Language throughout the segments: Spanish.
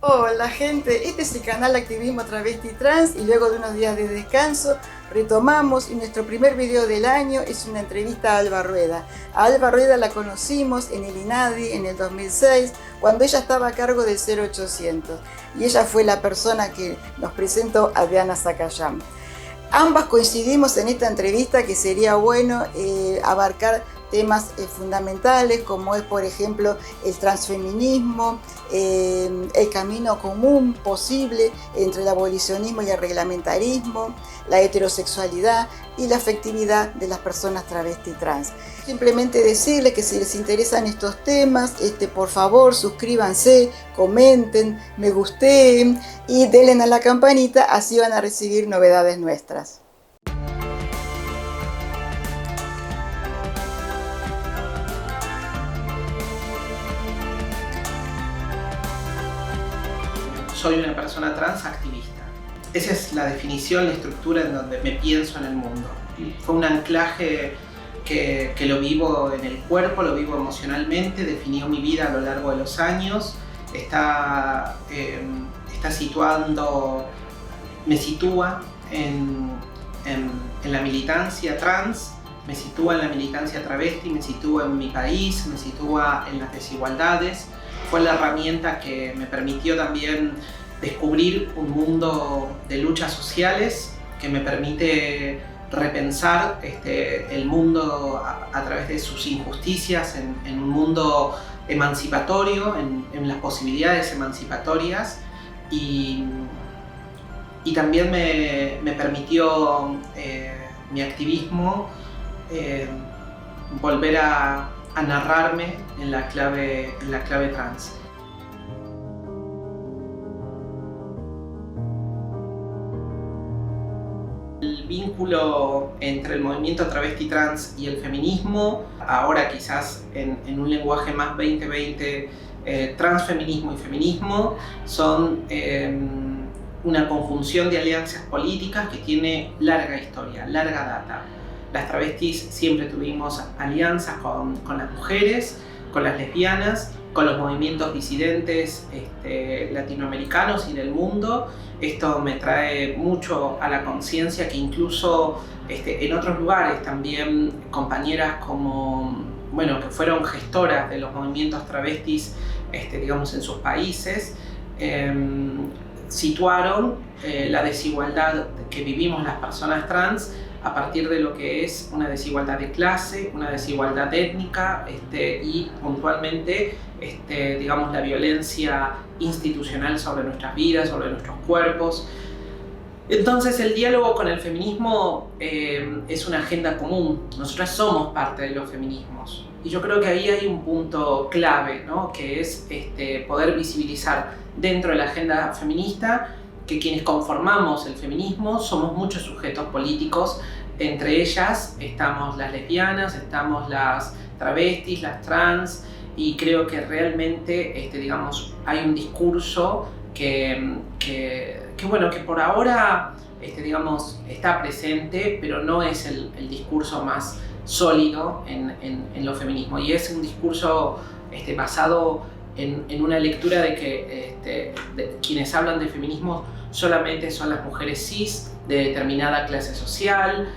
Hola gente, este es el canal Activismo Travesti Trans y luego de unos días de descanso retomamos y nuestro primer video del año es una entrevista a Alba Rueda. A Alba Rueda la conocimos en el INADI en el 2006 cuando ella estaba a cargo del 0800 y ella fue la persona que nos presentó a Diana Zacayán. Ambas coincidimos en esta entrevista que sería bueno abarcar temas fundamentales como es por ejemplo el transfeminismo, el camino común posible entre el abolicionismo y el reglamentarismo, la heterosexualidad y la afectividad de las personas travesti trans. Simplemente decirles que si les interesan estos temas, por favor suscríbanse, comenten, me gusteen y denle a la campanita, así van a recibir novedades nuestras. Soy una persona trans activista. Esa es la definición, la estructura en donde me pienso en el mundo. Fue un anclaje que lo vivo en el cuerpo, lo vivo emocionalmente, definió mi vida a lo largo de los años. Me sitúa en la militancia trans, me sitúa en la militancia travesti, me sitúa en mi país, me sitúa en las desigualdades. Fue la herramienta que me permitió también descubrir un mundo de luchas sociales que me permite repensar el mundo a través de sus injusticias en un mundo emancipatorio, en las posibilidades emancipatorias y también me permitió mi activismo volver a narrarme en la clave trans. El vínculo entre el movimiento travesti trans y el feminismo, ahora quizás en un lenguaje más 2020, transfeminismo y feminismo, son una conjunción de alianzas políticas que tiene larga historia, larga data. Las travestis siempre tuvimos alianzas con las mujeres, con las lesbianas, con los movimientos disidentes latinoamericanos y del mundo. Esto me trae mucho a la conciencia que incluso en otros lugares también compañeras que fueron gestoras de los movimientos travestis digamos en sus países, situaron la desigualdad que vivimos las personas trans a partir de lo que es una desigualdad de clase, una desigualdad étnica y puntualmente digamos, la violencia institucional sobre nuestras vidas, sobre nuestros cuerpos. Entonces el diálogo con el feminismo es una agenda común. Nosotras somos parte de los feminismos y yo creo que ahí hay un punto clave, ¿no? Que es poder visibilizar dentro de la agenda feminista que quienes conformamos el feminismo somos muchos sujetos políticos, entre ellas estamos las lesbianas, estamos las travestis, las trans, y creo que realmente digamos, hay un discurso que por ahora digamos, está presente, pero no es el discurso más sólido en los feminismos, y es un discurso basado en una lectura de que quienes hablan de feminismo solamente son las mujeres cis de determinada clase social,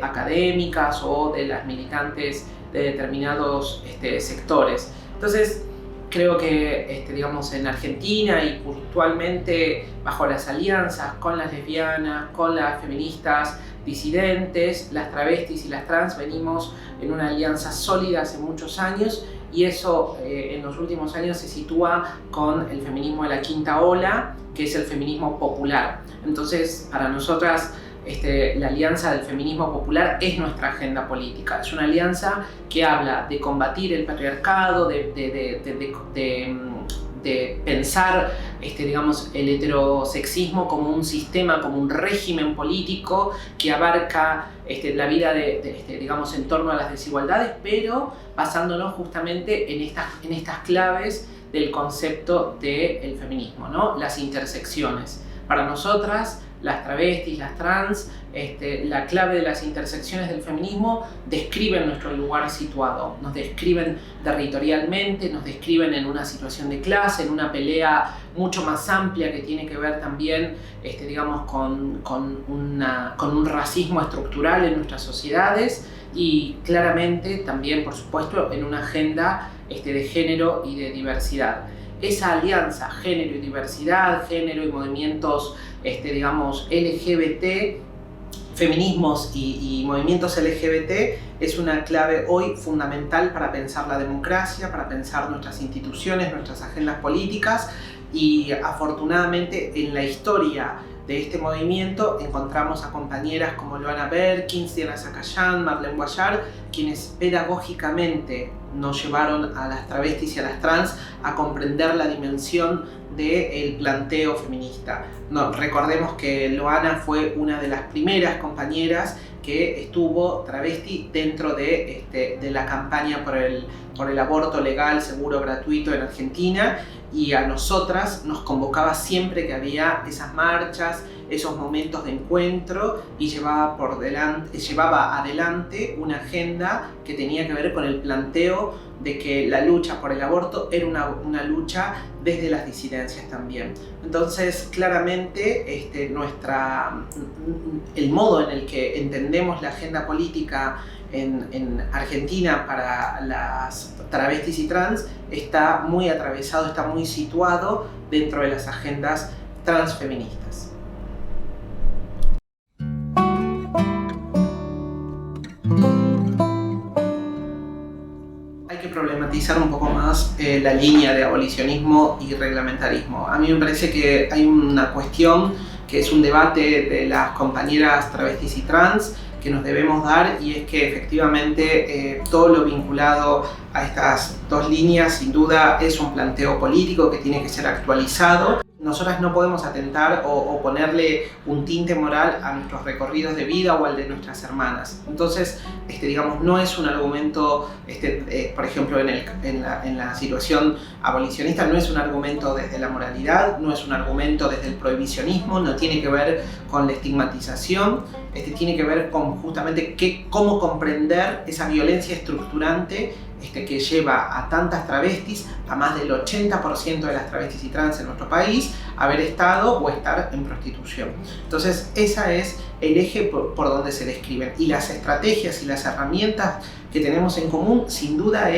académicas o de las militantes de determinados sectores. Entonces creo que digamos, en Argentina y puntualmente bajo las alianzas con las lesbianas, con las feministas disidentes, las travestis y las trans venimos en una alianza sólida hace muchos años, y eso en los últimos años se sitúa con el feminismo de la quinta ola, que es el feminismo popular. Entonces, para nosotras, la alianza del feminismo popular es nuestra agenda política. Es una alianza que habla de combatir el patriarcado, de pensar digamos, el heterosexismo como un sistema, como un régimen político que abarca la vida digamos, en torno a las desigualdades, pero basándonos justamente en estas claves del concepto del feminismo, ¿no? Las intersecciones. Para nosotras, las travestis, las trans, la clave de las intersecciones del feminismo describen nuestro lugar situado, nos describen territorialmente, nos describen en una situación de clase, en una pelea mucho más amplia que tiene que ver también digamos, con un racismo estructural en nuestras sociedades y claramente también, por supuesto, en una agenda de género y de diversidad. Esa alianza género y diversidad, género y movimientos digamos, LGBT, feminismos y movimientos LGBT es una clave hoy fundamental para pensar la democracia, para pensar nuestras instituciones, nuestras agendas políticas y afortunadamente en la historia de este movimiento encontramos a compañeras como Loana Berkins, Diana Zacayán, Marlene Guayar, quienes pedagógicamente nos llevaron a las travestis y a las trans a comprender la dimensión del planteo feminista. Recordemos que Loana fue una de las primeras compañeras que estuvo travesti dentro de la campaña por el aborto legal, seguro, gratuito en Argentina, y a nosotras nos convocaba siempre que había esas marchas, esos momentos de encuentro, y llevaba adelante una agenda que tenía que ver con el planteo de que la lucha por el aborto era una lucha desde las disidencias también. Entonces, claramente, el modo en el que entendemos la agenda política en Argentina para las travestis y trans está muy atravesado, está muy situado dentro de las agendas transfeministas. Hay que problematizar un poco más la línea de abolicionismo y reglamentarismo. A mí me parece que hay una cuestión que es un debate de las compañeras travestis y trans que nos debemos dar, y es que efectivamente todo lo vinculado a estas dos líneas sin duda es un planteo político que tiene que ser actualizado. Nosotras no podemos atentar o ponerle un tinte moral a nuestros recorridos de vida o al de nuestras hermanas. Entonces, digamos, no es un argumento, por ejemplo, en la situación abolicionista, no es un argumento desde la moralidad, no es un argumento desde el prohibicionismo, no tiene que ver con la estigmatización, tiene que ver con justamente cómo comprender esa violencia estructurante que lleva a tantas travestis, a más del 80% de las travestis y trans en nuestro país, a haber estado o estar en prostitución. Entonces, ese es el eje por donde se describen. Y las estrategias y las herramientas que tenemos en común, sin duda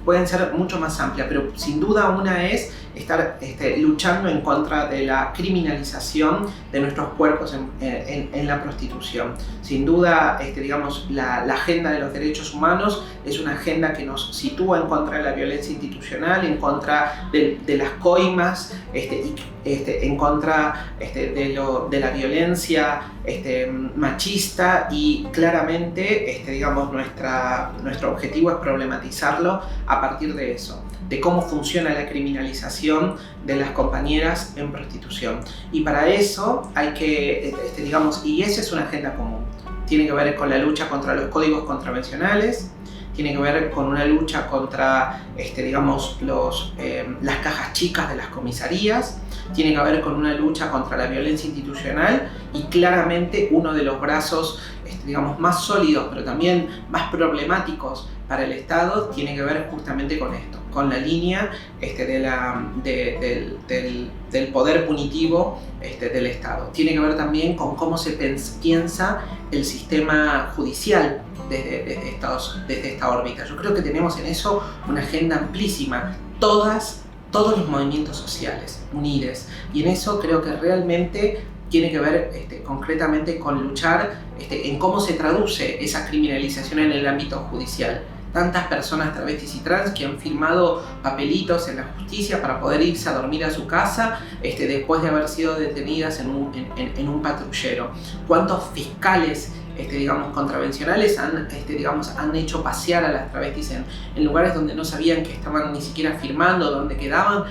pueden ser mucho más amplias, pero sin duda una es estar luchando en contra de la criminalización de nuestros cuerpos en la prostitución. Sin duda, digamos, la agenda de los derechos humanos es una agenda que nos sitúa en contra de la violencia institucional, en contra de las coimas, en contra de la violencia machista, y claramente digamos, nuestro objetivo es problematizarlo a partir de eso, de cómo funciona la criminalización de las compañeras en prostitución. Y para eso hay que, digamos, y esa es una agenda común, tiene que ver con la lucha contra los códigos contravencionales, tiene que ver con una lucha contra, digamos, las cajas chicas de las comisarías, tiene que ver con una lucha contra la violencia institucional, y claramente uno de los brazos, digamos, más sólidos, pero también más problemáticos para el Estado, tiene que ver justamente con esto, con la línea del poder punitivo del Estado. Tiene que ver también con cómo se piensa el sistema judicial desde esta órbita. Yo creo que tenemos en eso una agenda amplísima, todos los movimientos sociales unidos, y en eso creo que realmente tiene que ver concretamente con luchar en cómo se traduce esa criminalización en el ámbito judicial. Tantas personas travestis y trans que han firmado papelitos en la justicia para poder irse a dormir a su casa después de haber sido detenidas en un patrullero. ¿Cuántos fiscales digamos, contravencionales han hecho pasear a las travestis en lugares donde no sabían que estaban ni siquiera firmando, donde quedaban,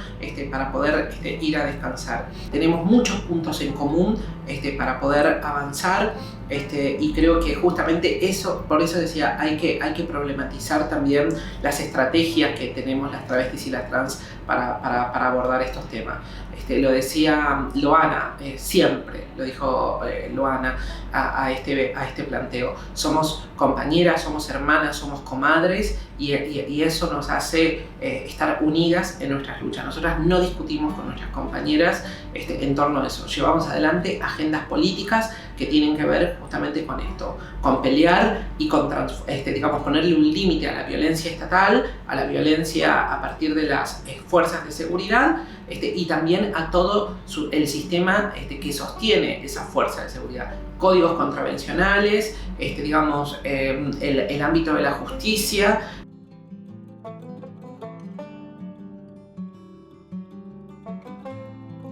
para poder ir a descansar? Tenemos muchos puntos en común para poder avanzar y creo que justamente eso, por eso decía, hay que problematizar también las estrategias que tenemos las travestis y las trans para abordar estos temas. Lo decía Loana, siempre lo dijo Loana a este planteo. Somos compañeras, somos hermanas, somos comadres y eso nos hace estar unidas en nuestras luchas. Nosotras no discutimos con nuestras compañeras en torno a eso. Llevamos adelante agendas políticas que tienen que ver justamente con esto, con pelear y con ponerle un límite a la violencia estatal, a la violencia a partir de las fuerzas de seguridad y también a todo el sistema que sostiene esa fuerza de seguridad. Códigos contravencionales, el ámbito de la justicia.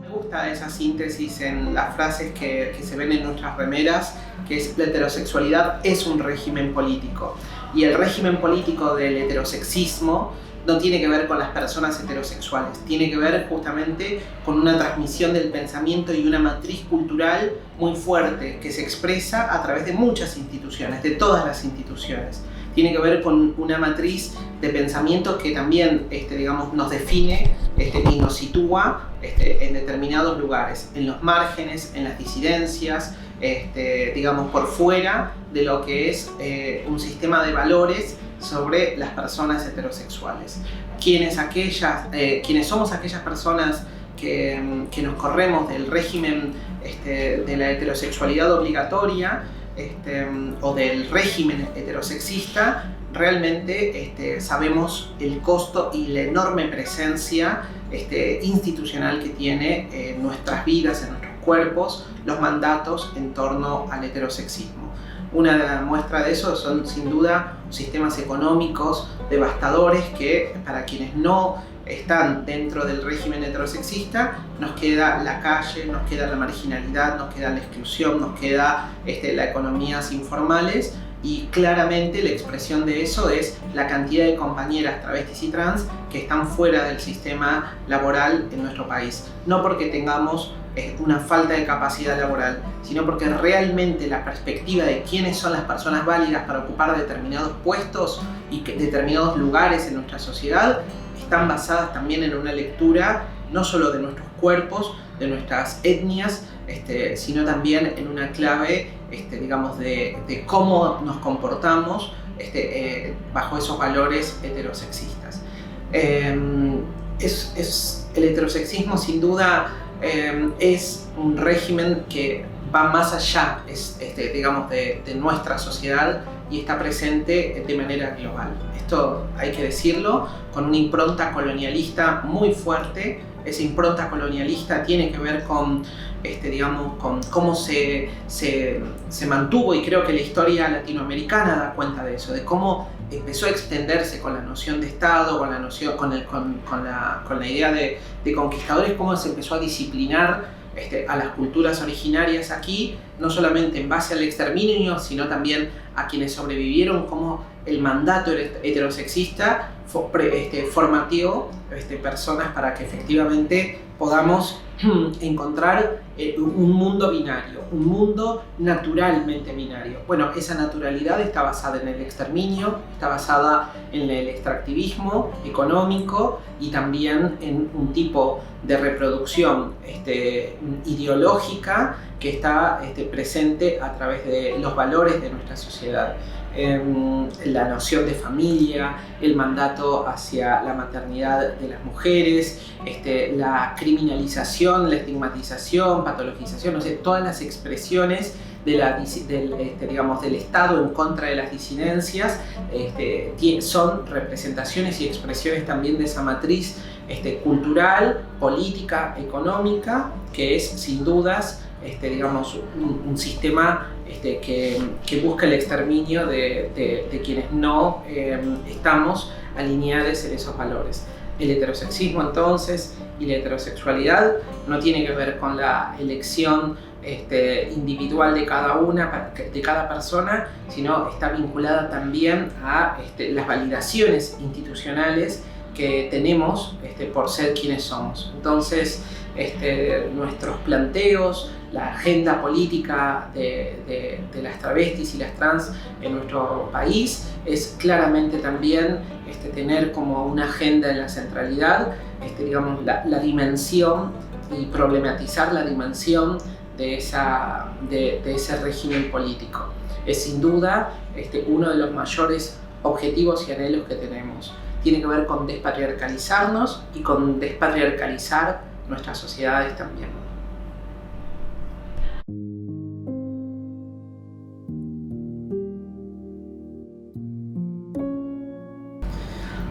Me gusta esa síntesis en las frases que se ven en nuestras remeras, que es: la heterosexualidad es un régimen político. Y el régimen político del heterosexismo no tiene que ver con las personas heterosexuales, tiene que ver justamente con una transmisión del pensamiento y una matriz cultural muy fuerte que se expresa a través de muchas instituciones, de todas las instituciones. Tiene que ver con una matriz de pensamiento que también nos define y nos sitúa en determinados lugares, en los márgenes, en las disidencias, por fuera de lo que es un sistema de valores sobre las personas heterosexuales. ¿Quiénes somos aquellas personas que nos corremos del régimen de la heterosexualidad obligatoria o del régimen heterosexista? Realmente sabemos el costo y la enorme presencia institucional que tiene en nuestras vidas, en nuestros cuerpos, los mandatos en torno al heterosexismo. Una muestra de eso son sin duda sistemas económicos devastadores que para quienes no están dentro del régimen heterosexista nos queda la calle, nos queda la marginalidad, nos queda la exclusión, nos queda las economías informales. Y claramente la expresión de eso es la cantidad de compañeras travestis y trans que están fuera del sistema laboral en nuestro país. No porque tengamos una falta de capacidad laboral, sino porque realmente la perspectiva de quiénes son las personas válidas para ocupar determinados puestos y determinados lugares en nuestra sociedad están basadas también en una lectura no solo de nuestros cuerpos, de nuestras etnias, sino también en una clave de cómo nos comportamos bajo esos valores heterosexistas. El heterosexismo sin duda es un régimen que va más allá de nuestra sociedad y está presente de manera global. Esto hay que decirlo, con una impronta colonialista muy fuerte. Esa impronta colonialista tiene que ver con cómo se mantuvo, y creo que la historia latinoamericana da cuenta de eso, de cómo empezó a extenderse con la noción de Estado, con la idea de conquistadores, cómo se empezó a disciplinar a las culturas originarias aquí, no solamente en base al exterminio, sino también a quienes sobrevivieron, como el mandato heterosexista formateó personas para que efectivamente podamos encontrar un mundo binario, un mundo naturalmente binario. Bueno, esa naturalidad está basada en el exterminio, está basada en el extractivismo económico y también en un tipo de reproducción ideológica que está presente a través de los valores de nuestra sociedad. La noción de familia, el mandato hacia la maternidad de las mujeres, la criminalización, la estigmatización, patologización, todas las expresiones del Estado en contra de las disidencias son representaciones y expresiones también de esa matriz cultural, política, económica, que es sin dudas un sistema que busca el exterminio de quienes no estamos alineados en esos valores. El heterosexismo entonces y la heterosexualidad no tiene que ver con la elección individual de cada persona, sino está vinculada también a las validaciones institucionales que tenemos por ser quienes somos. Entonces, nuestros planteos, la agenda política de las travestis y las trans en nuestro país es claramente también tener como una agenda en la centralidad, digamos, la dimensión y problematizar la dimensión de ese régimen político. Es sin duda uno de los mayores objetivos y anhelos que tenemos. Tiene que ver con despatriarcalizarnos y con despatriarcalizar nuestras sociedades también.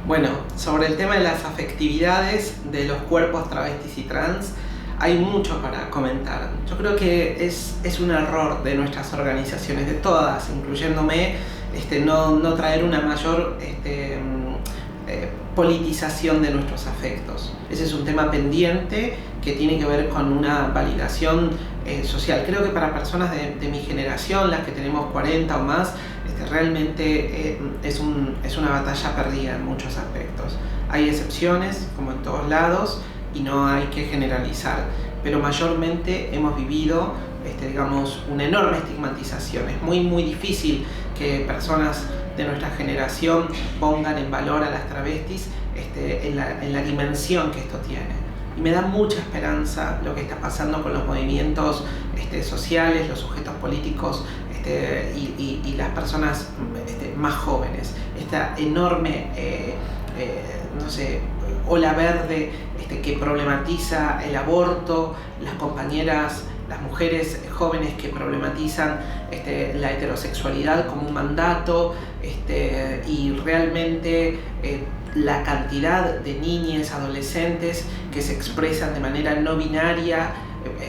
Bueno, sobre el tema de las afectividades de los cuerpos travestis y trans, hay mucho para comentar. Yo creo que es un error de nuestras organizaciones, de todas, incluyéndome, no traer una mayor politización de nuestros afectos. Ese es un tema pendiente que tiene que ver con una validación social. Creo que para personas de mi generación, las que tenemos 40 o más, realmente es una batalla perdida en muchos aspectos. Hay excepciones, como en todos lados, y no hay que generalizar, pero mayormente hemos vivido digamos, una enorme estigmatización. Es muy difícil que personas de nuestra generación pongan en valor a las travestis en la dimensión que esto tiene. Y me da mucha esperanza lo que está pasando con los movimientos sociales, los sujetos políticos y las personas más jóvenes. Esta enorme ola verde que problematiza el aborto, las compañeras, las mujeres jóvenes que problematizan la heterosexualidad como un mandato, y realmente la cantidad de niñas, adolescentes que se expresan de manera no binaria.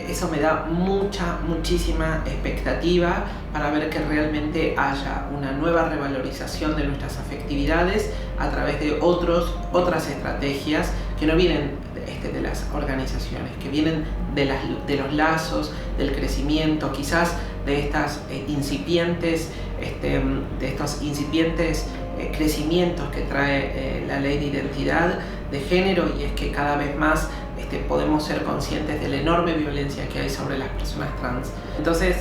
Eso me da muchísima expectativa para ver que realmente haya una nueva revalorización de nuestras afectividades a través de otras estrategias que no vienen de las organizaciones, que vienen de los lazos, del crecimiento, quizás de estas incipientes, de estos incipientes crecimientos que trae la ley de identidad de género, y es que cada vez más podemos ser conscientes de la enorme violencia que hay sobre las personas trans. Entonces,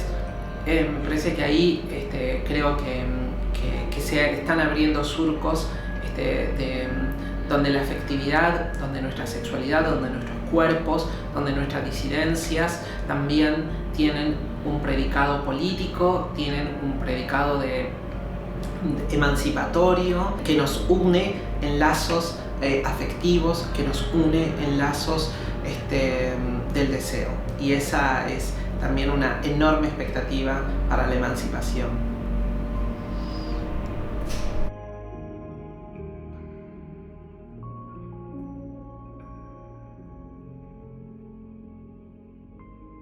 me parece que ahí creo que se están abriendo surcos donde la afectividad, donde nuestra sexualidad, donde nuestros cuerpos, donde nuestras disidencias también tienen un predicado político, tienen un predicado emancipatorio que nos une en lazos afectivos, que nos une en lazos del deseo. Y esa es también una enorme expectativa para la emancipación.